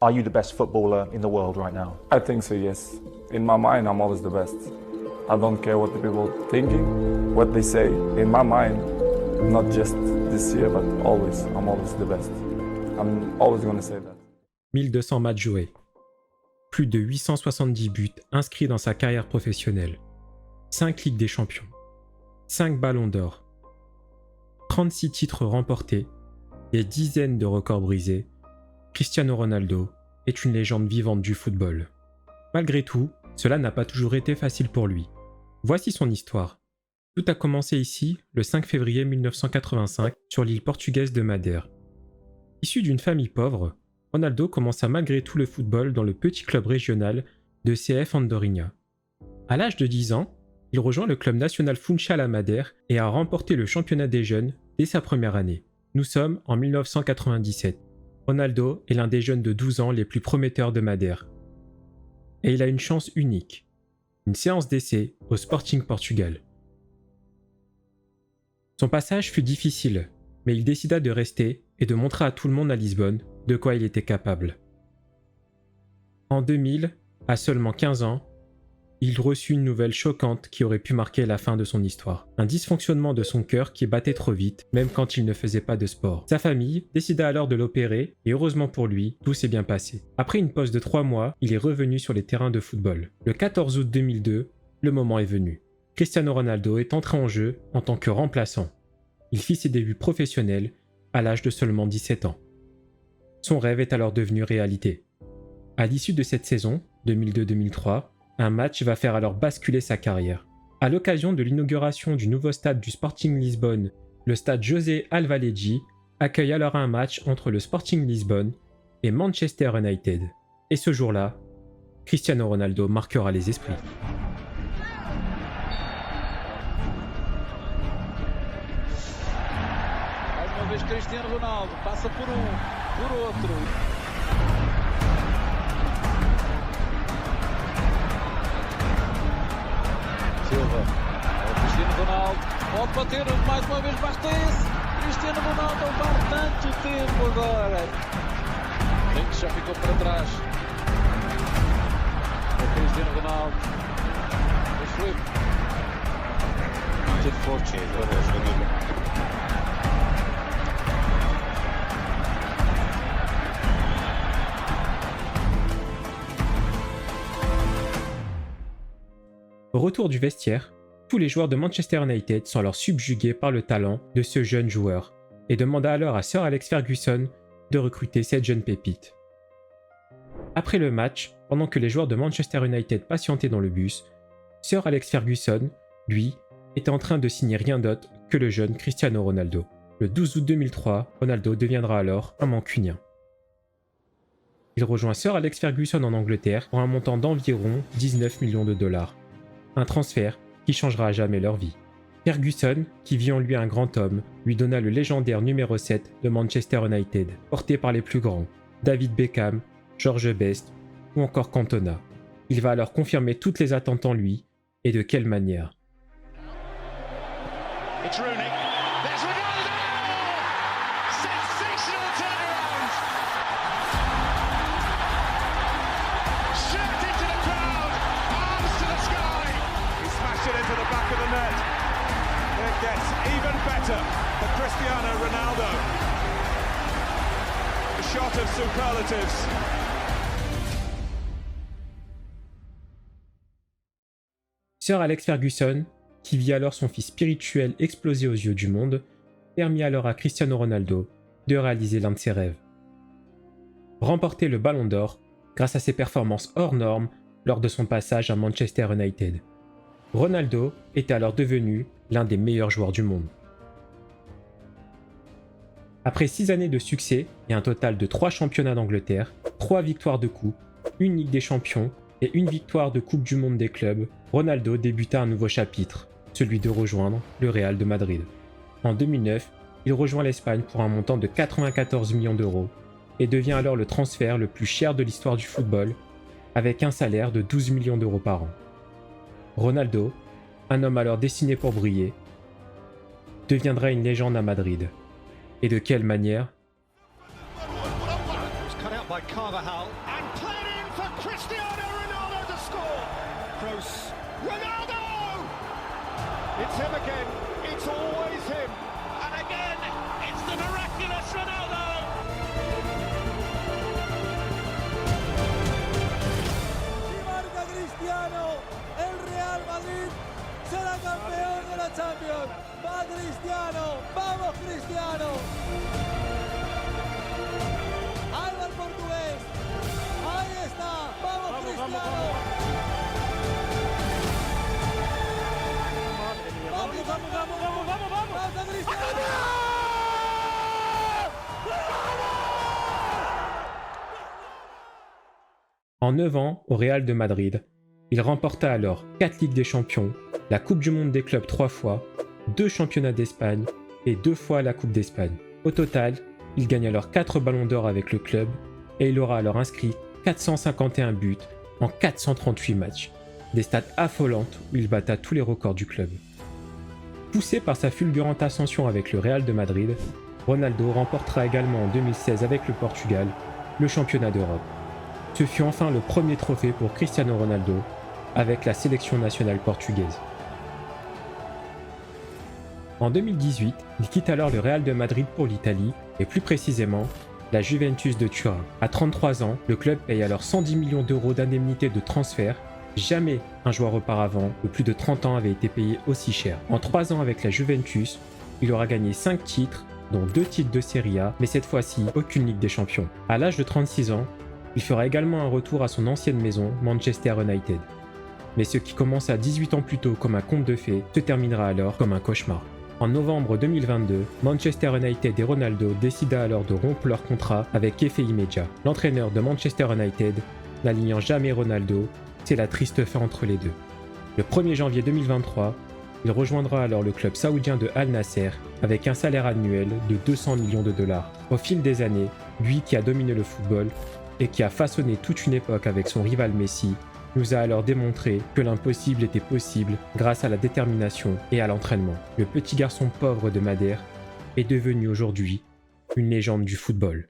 Are you the best footballer in the world right now? I think so, yes. In my mind, I'm always the best. I don't care what the people are thinking, what they say. In my mind, not just this year, but always, I'm always the best. I'm always going to say that. 1200 matchs joués. Plus de 870 buts inscrits dans sa carrière professionnelle. 5 Ligues des Champions. 5 Ballons d'Or. 36 titres remportés. Des dizaines de records brisés. Cristiano Ronaldo est une légende vivante du football. Malgré tout, cela n'a pas toujours été facile pour lui. Voici son histoire. Tout a commencé ici, le 5 février 1985, sur l'île portugaise de Madère. Issu d'une famille pauvre, Ronaldo commença malgré tout le football dans le petit club régional de CF Andorinha. À l'âge de 10 ans, il rejoint le club national Funchal à Madère et a remporté le championnat des jeunes dès sa première année. Nous sommes en 1997. Ronaldo est l'un des jeunes de 12 ans les plus prometteurs de Madère. Et il a une chance unique. Une séance d'essai au Sporting Portugal. Son passage fut difficile, mais il décida de rester et de montrer à tout le monde à Lisbonne de quoi il était capable. En 2000, à seulement 15 ans, il reçut une nouvelle choquante qui aurait pu marquer la fin de son histoire. Un dysfonctionnement de son cœur qui battait trop vite, même quand il ne faisait pas de sport. Sa famille décida alors de l'opérer et heureusement pour lui, tout s'est bien passé. Après une pause de 3 mois, il est revenu sur les terrains de football. Le 14 août 2002, le moment est venu. Cristiano Ronaldo est entré en jeu en tant que remplaçant. Il fit ses débuts professionnels à l'âge de seulement 17 ans. Son rêve est alors devenu réalité. À l'issue de cette saison, 2002-2003, un match va faire alors basculer sa carrière. À l'occasion de l'inauguration du nouveau stade du Sporting Lisbonne, le stade José Alvalade accueille alors un match entre le Sporting Lisbonne et Manchester United. Et ce jour-là, Cristiano Ronaldo marquera les esprits. Mais uma vez Cristiano Ronaldo passa por por outro. Silva, Cristiano Ronaldo, pode bater mais uma vez Barthez. Cristiano Ronaldo a levar tanto tempo agora. Lynch já ficou para trás. O Cristiano Ronaldo. O Felipe. Muito forte agora. Au retour du vestiaire, tous les joueurs de Manchester United sont alors subjugués par le talent de ce jeune joueur et demandent alors à Sir Alex Ferguson de recruter cette jeune pépite. Après le match, pendant que les joueurs de Manchester United patientaient dans le bus, Sir Alex Ferguson, lui, était en train de signer rien d'autre que le jeune Cristiano Ronaldo. Le 12 août 2003, Ronaldo deviendra alors un mancunien. Il rejoint Sir Alex Ferguson en Angleterre pour un montant d'environ 19 millions de dollars. Un transfert qui changera à jamais leur vie. Ferguson, qui vit en lui un grand homme, lui donna le légendaire numéro 7 de Manchester United, porté par les plus grands, David Beckham, George Best ou encore Cantona. Il va alors confirmer toutes les attentes en lui, et de quelle manière. It's Rooney. There's Ronaldo! Sensational turnaround! Shot into the crowd, arms to the sky. He smashed it into the back of the net. It gets even better for Cristiano Ronaldo. A shot of superlatives. Sir Alex Ferguson, qui vit alors son fils spirituel exploser aux yeux du monde, permit alors à Cristiano Ronaldo de réaliser l'un de ses rêves. Remporter le Ballon d'Or grâce à ses performances hors normes lors de son passage à Manchester United. Ronaldo était alors devenu l'un des meilleurs joueurs du monde. Après 6 années de succès et un total de 3 championnats d'Angleterre, 3 victoires de coupe, une Ligue des Champions et une victoire de Coupe du Monde des clubs, Ronaldo débuta un nouveau chapitre, celui de rejoindre le Real de Madrid. En 2009, il rejoint l'Espagne pour un montant de 94 millions d'euros et devient alors le transfert le plus cher de l'histoire du football, avec un salaire de 12 millions d'euros par an. Ronaldo, un homme alors destiné pour briller, deviendra une légende à Madrid. Et de quelle manière? Cut out by Carvajal and played in for Cristiano Ronaldo to score. Kroos, Ronaldo! It's him again. It's always him. And again, it's the miraculous Ronaldo. Y marca Cristiano. El Real Madrid será campeón de la Champions. Va Cristiano. Vamos Cristiano. Alba el portugués. Ahí está. Vamos Cristiano. ¡Vamos, Cristiano! En 9 ans, au Real de Madrid, il remporta alors 4 Ligues des Champions, la Coupe du Monde des clubs 3 fois, 2 championnats d'Espagne et 2 fois la Coupe d'Espagne. Au total, il gagne alors 4 ballons d'or avec le club et il aura alors inscrit 451 buts en 438 matchs. Des stats affolantes où il batta tous les records du club. Poussé par sa fulgurante ascension avec le Real de Madrid, Ronaldo remportera également en 2016 avec le Portugal le championnat d'Europe. Ce fut enfin le premier trophée pour Cristiano Ronaldo avec la sélection nationale portugaise. En 2018, il quitte alors le Real de Madrid pour l'Italie et plus précisément la Juventus de Turin. À 33 ans, le club paye alors 110 millions d'euros d'indemnité de transfert. Jamais un joueur auparavant de plus de 30 ans avait été payé aussi cher. En 3 ans avec la Juventus, il aura gagné 5 titres, dont 2 titres de Serie A, mais cette fois-ci aucune Ligue des Champions. À l'âge de 36 ans, il fera également un retour à son ancienne maison, Manchester United. Mais ce qui commence à 18 ans plus tôt comme un conte de fées se terminera alors comme un cauchemar. En novembre 2022, Manchester United et Ronaldo décida alors de rompre leur contrat avec Efe Imedia. L'entraîneur de Manchester United, n'alignant jamais Ronaldo, c'est la triste fin entre les deux. Le 1er janvier 2023, il rejoindra alors le club saoudien de Al Nasser avec un salaire annuel de 200 millions de dollars. Au fil des années, lui qui a dominé le football et qui a façonné toute une époque avec son rival Messi, nous a alors démontré que l'impossible était possible grâce à la détermination et à l'entraînement. Le petit garçon pauvre de Madère est devenu aujourd'hui une légende du football.